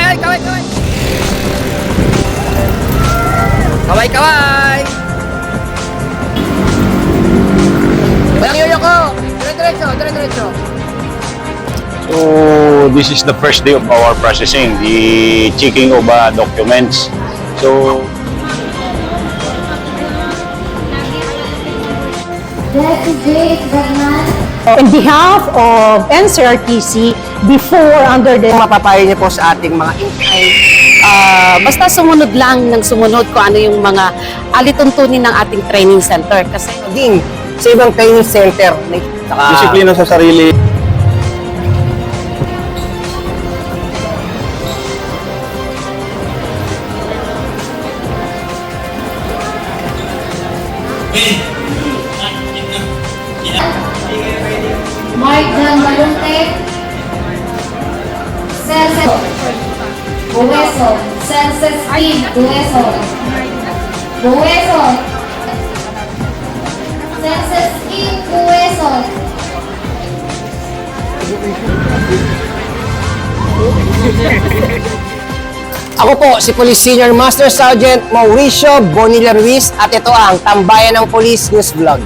Kaway, kaway, kaway. Kaway, kaway. Walang yoyo ko. Dire-diretso, dire-diretso. So this is the first day of our processing, the checking of documents. So In behalf of NCRTC, before, under the... Mapapayo niyo po sa ating mga Basta sumunod lang ng sumunod kung ano yung mga alituntunin ng ating training center. Kasi maging sa ibang training center. disiplina sa sarili. Mark ng Baluntek, Celses Bueso, Celses King Bueso, Bueso, Celses King Bueso. Ako po, si Police Senior Master Sergeant Mauricio Bonilla Ruiz at ito ang Tambayan ng Police News Vlog.